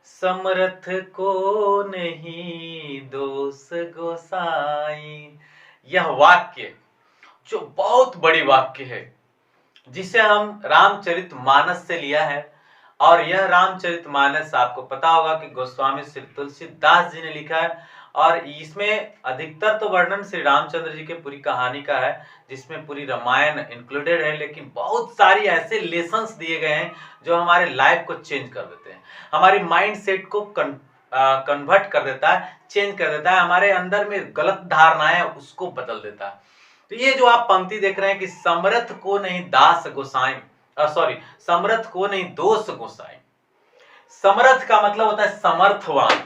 समर्थ को नहीं दोष गोसाई। यह वाक्य जो बहुत बड़ी वाक्य है, जिसे हम रामचरितमानस से लिया है। और यह रामचरितमानस आपको पता होगा कि गोस्वामी श्री तुलसीदास जी ने लिखा है। और इसमें अधिकतर तो वर्णन श्री रामचंद्र जी के पूरी कहानी का है, जिसमें पूरी रामायण इंक्लूडेड है। लेकिन बहुत सारी ऐसे लेसन्स दिए गए हैं जो हमारे लाइफ को चेंज कर देते हैं, हमारी माइंड सेट को कन्वर्ट कर देता है, चेंज कर देता है, हमारे अंदर में गलत धारणाएं उसको बदल देता है। तो ये जो आप पंक्ति देख रहे हैं कि समर्थ को नहीं दास गोसाई, समर्थ को नहीं दोष गोसाई। समर्थ का मतलब होता है समर्थवान,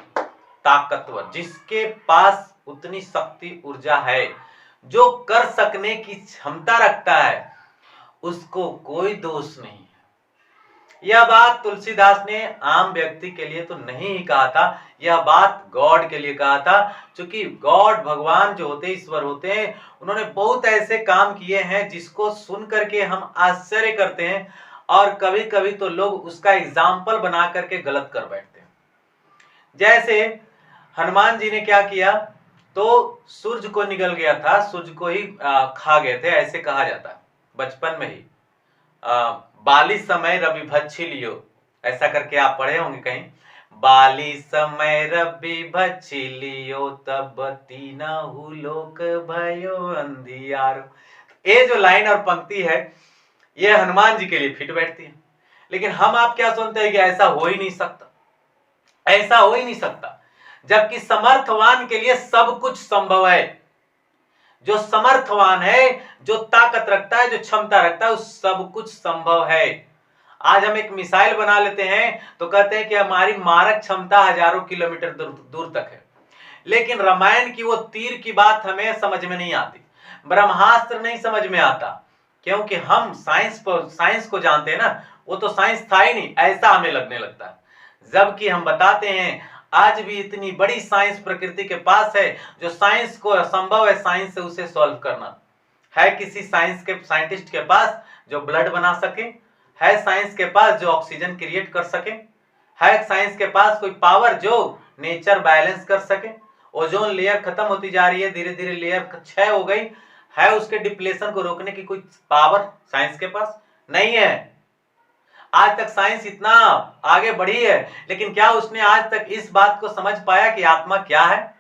ताकतवर, जिसके पास उतनी शक्ति ऊर्जा है, जो कर सकने की क्षमता रखता है, उसको कोई दोष नहीं है। यह बात तुलसीदास ने आम व्यक्ति के लिए तो नहीं ही कहा था, यह बात गॉड के लिए कहा था। क्योंकि गॉड, भगवान जो होते हैं, ईश्वर होते हैं, उन्होंने बहुत ऐसे काम किए हैं जिसको सुन करके हम आश्चर्य करते हैं, और कभी कभी तो लोग उसका एग्जाम्पल बना करके गलत कर बैठते हैं। जैसे हनुमान जी ने क्या किया, तो सूर्य को निगल गया था, सूर्य को ही खा गए थे, ऐसे कहा जाता है बचपन में ही। बाली समय रवि भच्छी लियो, ऐसा करके आप पढ़े होंगे कहीं। बाली समय रवि भच्छी लियो, तब तीनहु लोक भयो अंधियारो। ये जो लाइन और पंक्ति है, ये हनुमान जी के लिए फिट बैठती है। लेकिन हम आप क्या सुनते हैं कि ऐसा हो ही नहीं सकता, ऐसा हो ही नहीं सकता, जबकि समर्थवान के लिए सब कुछ संभव है। जो समर्थवान है, जो ताकत रखता है, जो क्षमता रखता है, उस सब कुछ संभव है। आज हम एक मिसाइल बना लेते हैं तो कहते हैं कि हमारी मारक क्षमता हजारों किलोमीटर दूर तक है। लेकिन रामायण की वो तीर की बात हमें समझ में नहीं आती, ब्रह्मास्त्र नहीं समझ में आता, क्योंकि हम साइंस को जानते हैं ना। वो तो साइंस था ही नहीं, ऐसा हमें लगने लगता है। जबकि हम बताते हैं आज भी इतनी बड़ी साइंस प्रकृति के पास है, जो साइंस को असंभव है साइंस से उसे सॉल्व करना। है किसी साइंस के साइंटिस्ट के पास जो ब्लड बना सके? है साइंस के पास जो ऑक्सीजन क्रिएट कर सके? है साइंस के पास कोई पावर जो नेचर बैलेंस कर सके? ओजोन लेयर खत्म होती जा रही है, धीरे धीरे लेयर क्षय हो गई, है उसके डिप्लेशन को रोकने की कोई पावर साइंस के पास? नहीं है। आज तक साइंस इतना आगे बढ़ी है, लेकिन क्या उसने आज तक इस बात को समझ पाया कि आत्मा क्या है?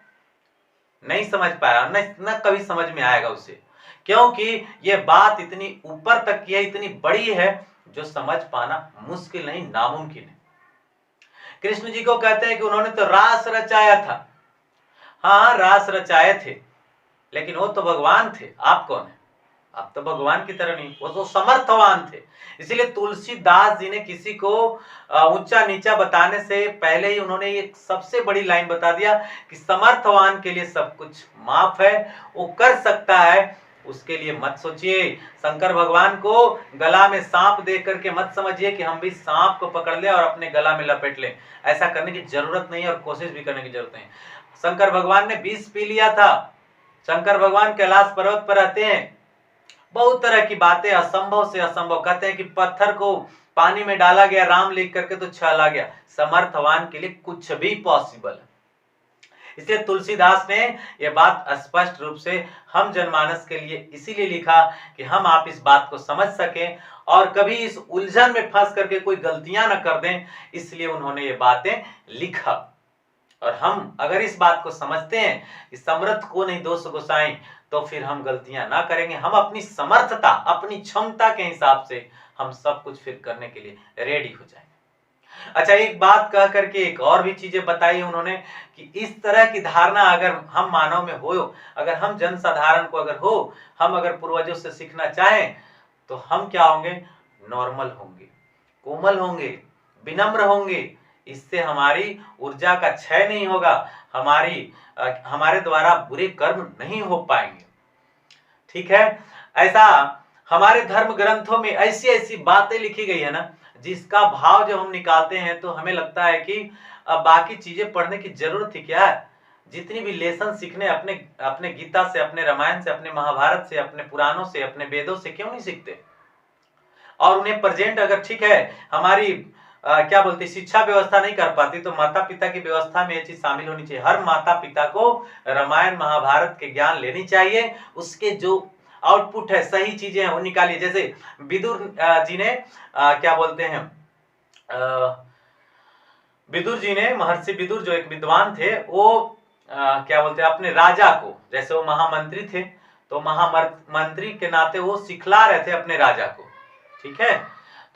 नहीं समझ पाया, न कभी समझ में आएगा उसे, क्योंकि यह बात इतनी ऊपर तक की है, इतनी बड़ी है, जो समझ पाना मुश्किल नहीं, नामुमकिन है। कृष्ण जी को कहते हैं कि उन्होंने तो रास रचाया था। हाँ, रास रचाए थे, लेकिन वो तो भगवान थे, आप कौन है? आप तो भगवान की तरह नहीं, वो तो समर्थवान थे। इसीलिए तुलसीदास जी ने किसी को ऊंचा नीचा बताने से पहले ही उन्होंने एक सबसे बड़ी लाइन बता दिया कि समर्थवान के लिए सब कुछ माफ है, वो कर सकता है, उसके लिए मत सोचिए। शंकर भगवान को गला में सांप दे करके मत समझिए कि हम भी सांप को पकड़ ले और अपने गला में लपेट ले। ऐसा करने की जरूरत नहीं है और कोशिश भी करने की जरूरत नहीं। शंकर भगवान ने विष पी लिया था। शंकर भगवान कैलाश पर्वत पर रहते हैं, बहुत तरह की बातें, असंभव से असंभव। कहते हैं कि पत्थर को पानी में डाला गया, राम लिख करके तो छला गया। समर्थवान के लिए कुछ भी पॉसिबल है। इसलिए तुलसीदास ने यह बात स्पष्ट रूप से हम जनमानस के लिए इसीलिए लिखा कि हम आप इस बात को समझ सकें और कभी इस उलझन में फंस करके कोई गलतियां न कर दें, इसलिए उन्होंने ये बातें लिखा। और हम अगर इस बात को समझते हैं कि समर्थ को नहीं दोष गोसाई, तो फिर हम गलतियां ना करेंगे। हम अपनी समर्थता, अपनी क्षमता के हिसाब से हम सब कुछ फिर करने के लिए रेडी हो जाएंगे। अच्छा, एक बात कह करके एक और भी चीजें बताई उन्होंने कि इस तरह की धारणा अगर हम मानव में हो, अगर हम जनसाधारण को अगर हो, हम अगर पूर्वजों से सीखना चाहें, तो हम क्या होंगे? नॉर्मल होंगे, कोमल होंगे, विनम्र होंगे। इससे हमारी ऊर्जा का क्षय नहीं होगा, हमारे द्वारा बुरे कर्म नहीं हो पाएंगे। ठीक है, ऐसा हमारे धर्म ग्रंथों में ऐसी ऐसी बातें लिखी गई है ना, जिसका भाव जब हम निकालते हैं तो हमें लगता है कि अब बाकी चीजें पढ़ने की जरूरत ही क्या है। जितनी भी लेसन सीखने अपने गीता से, अपने रामायण से, अपने महाभारत से, अपने पुराणों से, अपने वेदों से क्यों नहीं सीखते? और उन्हें प्रेजेंट अगर ठीक है, हमारी क्या बोलते हैं, शिक्षा व्यवस्था नहीं कर पाती, तो माता पिता की व्यवस्था में ये चीज शामिल होनी चाहिए। हर माता पिता को रामायण महाभारत के ज्ञान लेनी चाहिए, उसके जो आउटपुट है, सही चीजें हैं वो निकालिए। जैसे विदुर जी ने क्या बोलते हैं, विदुर जी ने, महर्षि विदुर जो एक विद्वान थे, वो क्या बोलते हैं, अपने राजा को, जैसे वो महामंत्री थे, तो महामंत्री के नाते वो सिखला रहे थे अपने राजा को, ठीक है।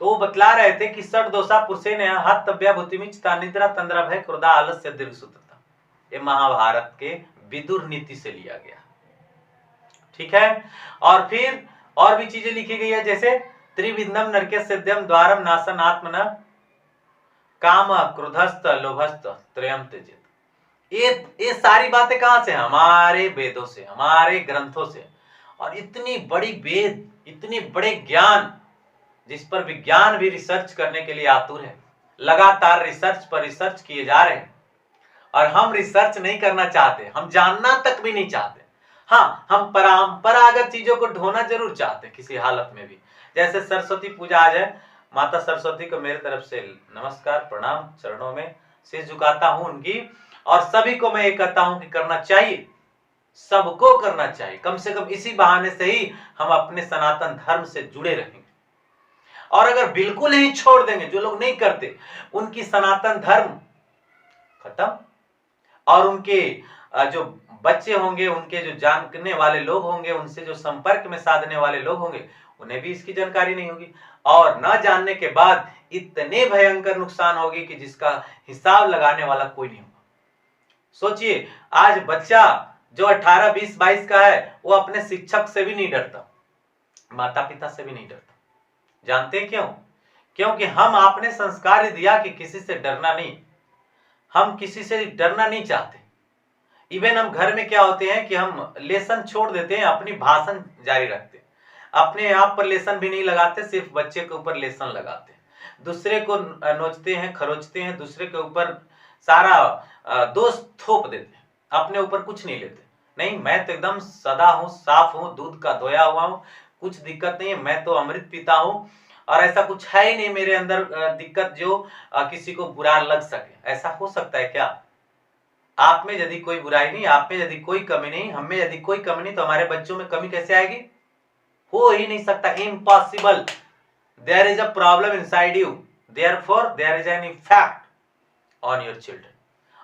तो वो बतला रहे थे कि षट दोषा पुरुषे ने हतव्या भूतिमिच निद्रा तंद्रा भय क्रोधा आलस्य दीर्घ सूत्रता, ये महाभारत के विदुर नीति से लिया गया, ठीक है। और फिर और भी चीजें लिखी गई है, जैसे त्रिविधम नरके सिद्धम द्वारम नासन आत्मन काम क्रोधस्त लोभस्त त्रयम त्यजेत। ये सारी बातें कहां से? हमारे वेदों से, हमारे ग्रंथों से। और इतनी बड़ी वेद, इतने बड़े ज्ञान, जिस पर विज्ञान भी रिसर्च करने के लिए आतुर है, लगातार रिसर्च पर रिसर्च किए जा रहे हैं, और हम रिसर्च नहीं करना चाहते, हम जानना तक भी नहीं चाहते। हाँ, हम परंपरागत चीजों को ढोना जरूर चाहते किसी हालत में भी। जैसे सरस्वती पूजा आज है, माता सरस्वती को मेरे तरफ से नमस्कार, प्रणाम, चरणों में शीश झुकाता हूं उनकी। और सभी को मैं ये कहता हूं कि करना चाहिए, सबको करना चाहिए, कम से कम इसी बहाने से ही हम अपने सनातन धर्म से जुड़े रहेंगे। और अगर बिल्कुल ही छोड़ देंगे, जो लोग नहीं करते, उनकी सनातन धर्म खत्म, और उनके जो बच्चे होंगे, उनके जो जानने वाले लोग होंगे, उनसे जो संपर्क में साधने वाले लोग होंगे, उन्हें भी इसकी जानकारी नहीं होगी, और न जानने के बाद इतने भयंकर नुकसान होगी कि जिसका हिसाब लगाने वाला कोई नहीं होगा। सोचिए, आज बच्चा जो 18, 20, 22 का है, वो अपने शिक्षक से भी नहीं डरता, माता पिता से भी नहीं डरता। जानते हैं क्यों? क्योंकि हम आपने संस्कार दिया कि किसी से डरना नहीं, हम किसी से डरना नहीं चाहते। इवन हम घर में क्या होते हैं कि हम लेसन छोड़ देते हैं, अपनी भाषण जारी रखते हैं, अपने आप पर लेसन भी नहीं लगाते, सिर्फ बच्चे के ऊपर लेसन लगाते हैं, दूसरे को नोचते हैं, खरोचते हैं, दूसरे के ऊपर सारा दोष थोप देते हैं, अपने ऊपर कुछ नहीं लेते। नहीं, मैं तो एकदम सदा हूं, साफ हूं, दूध का धोया हुआ हूं, कुछ दिक्कत नहीं है, मैं तो अमृत पीता हूं, और ऐसा कुछ है ही नहीं मेरे अंदर दिक्कत जो किसी को बुरा लग सके। ऐसा हो सकता है क्या? आप में यदि कोई बुराई नहीं, आप में यदि कोई कमी नहीं, हम में यदि कोई कमी नहीं, तो हमारे बच्चों में कमी कैसे आएगी? हो ही नहीं सकता, impossible. There is a problem inside you, therefore there is an effect on your children.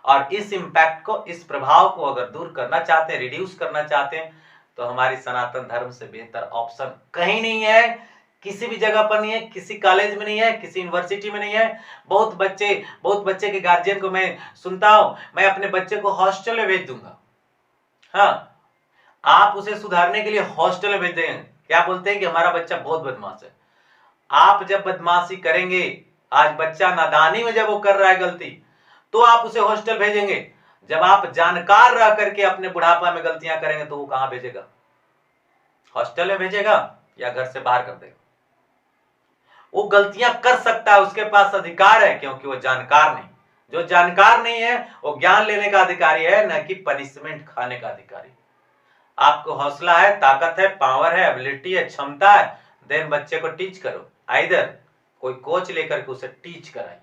और इस इम्पैक्ट को, इस प्रभाव को अगर दूर करना चाहते हैं, रिड्यूस करना चाहते हैं, तो हमारी सनातन धर्म से बेहतर ऑप्शन कहीं नहीं है, किसी भी जगह पर नहीं है, किसी कॉलेज में नहीं है, किसी यूनिवर्सिटी में नहीं है। बहुत बच्चे के गार्जियन को मैं सुनता हूं, मैं अपने बच्चे को हॉस्टल में भेज दूंगा। हाँ, आप उसे सुधारने के लिए हॉस्टल में भेज देंगे, क्या बोलते हैं कि हमारा बच्चा बहुत बदमाश है। आप जब बदमाशी करेंगे, आज बच्चा नादानी में जब वो कर रहा है गलती, तो आप उसे हॉस्टल भेजेंगे। जब आप जानकार रह करके अपने बुढ़ापा में गलतियां करेंगे, तो वो कहां भेजेगा? हॉस्टल में भेजेगा या घर से बाहर कर देगा? वो गलतियां कर सकता है, उसके पास अधिकार है, क्योंकि वो जानकार नहीं। जो जानकार नहीं है, वो ज्ञान लेने का अधिकारी है, न कि पनिशमेंट खाने का अधिकारी। आपको हौसला है, ताकत है, पावर है, एबिलिटी है, क्षमता है, देन बच्चे को टीच करो। आइदर कोई कोच लेकर के उसे टीच कराइए।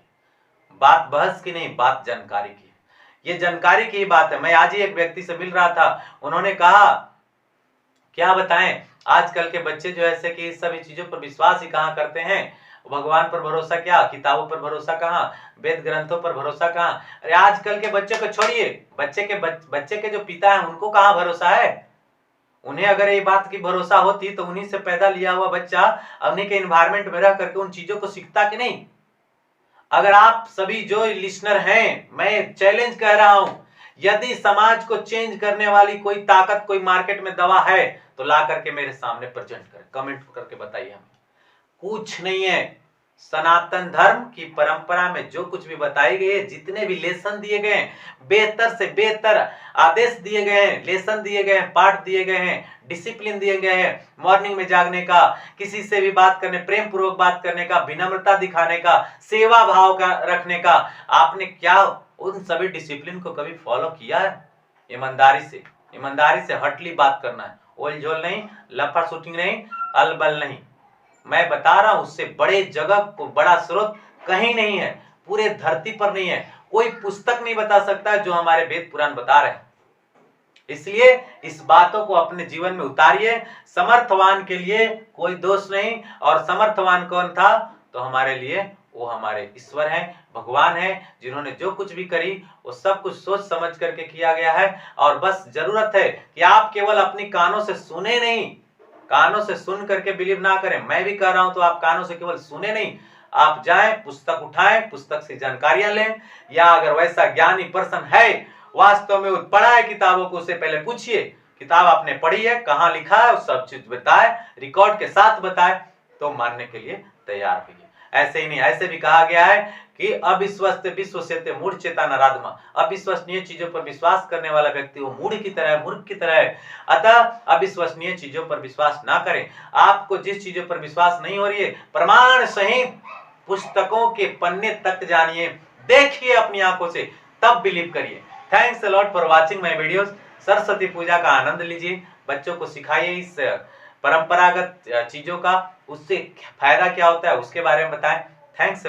बात बहस की नहीं, बात जानकारी की है। ये जानकारी की बात है। मैं आज ही एक व्यक्ति से मिल रहा था, उन्होंने कहा, क्या बताएं, आजकल के बच्चे जो ऐसे कि सभी चीजों पर विश्वास ही कहां करते हैं, भगवान पर भरोसा क्या, किताबों पर भरोसा कहां, वेद ग्रंथों पर भरोसा कहां। अरे आजकल के बच्चे को छोड़िए, बच्चे के जो पिता हैं उनको कहां भरोसा है। उन्हें अगर ये बात की भरोसा होती, तो उन्हीं से पैदा लिया हुआ बच्चा उन्हीं के एनवायरमेंट में रह करके उन चीजों को सीखता कि नहीं। अगर आप सभी जो लिसनर हैं, मैं चैलेंज कह रहा हूं, यदि समाज को चेंज करने वाली कोई ताकत, कोई मार्केट में दवा है, तो ला करके मेरे सामने प्रेजेंट करें, कमेंट करके बताइए। हमें कुछ नहीं है। सनातन धर्म की परंपरा में जो कुछ भी बताई गई है, जितने भी लेसन दिए गए हैं, बेहतर से बेहतर आदेश दिए गए हैं, लेसन दिए गए हैं, पाठ दिए गए हैं, डिसिप्लिन दिए गए हैं, मॉर्निंग में जागने का, किसी से भी बात करने, प्रेम पूर्वक बात करने का, विनम्रता दिखाने का, सेवा भाव का रखने का। आपने क्या उन सभी डिसिप्लिन को कभी फॉलो किया है? ईमानदारी से हटली बात करना है, ओल झोल नहीं, लफा शूटिंग नहीं, अलबल नहीं। मैं बता रहा हूं, उससे बड़े जगह को, बड़ा स्रोत कहीं नहीं है, पूरे धरती पर नहीं है, कोई पुस्तक नहीं बता सकता जो हमारे वेद पुराण बता रहे हैं। इसलिए इस बातों को अपने जीवन में उतारिए। समर्थवान के लिए कोई दोष नहीं, और समर्थवान कौन था? तो हमारे लिए वो हमारे ईश्वर हैं, भगवान हैं, जिन्होंने जो कुछ भी करी वो सब कुछ सोच समझ करके किया गया है। और बस जरूरत है कि आप केवल अपनी कानों से सुने नहीं, कानों से सुन करके बिलीव ना करें। मैं भी कह रहा हूं तो आप कानों से केवल सुने नहीं, आप जाएं, पुस्तक उठाएं, पुस्तक से जानकारियां लें, या अगर वैसा ज्ञानी पर्सन है, वास्तव में वो पढ़ा है किताबों को, उससे पहले पूछिए किताब आपने पढ़ी है, कहां लिखा है, वो सब चीज बताए, रिकॉर्ड के साथ बताए, तो मानने के लिए तैयार होइए। ऐसे ही नहीं, ऐसे भी कहा गया है कि अविश्वस्त विश्वसेते मूढ़ चेता नराधमा, अविश्वसनीय चीजों पर विश्वास करने वाला व्यक्ति वो मूढ़ की तरह है, मूर्ख की तरह है। अतः अविश्वसनीय चीजों पर विश्वास ना करें। आपको जिस चीजों पर विश्वास नहीं हो रही है, प्रमाण सहित पुस्तकों के पन्ने तक जानिए, देखिए अपनी आंखों से, तब बिलीव करिए। Thanks a lot for watching my videos. Saraswati Puja का आनंद लीजिए, बच्चों को सिखाइए इस परंपरागत चीजों का, उससे फायदा क्या होता है उसके बारे में बताएं। थैंक्स।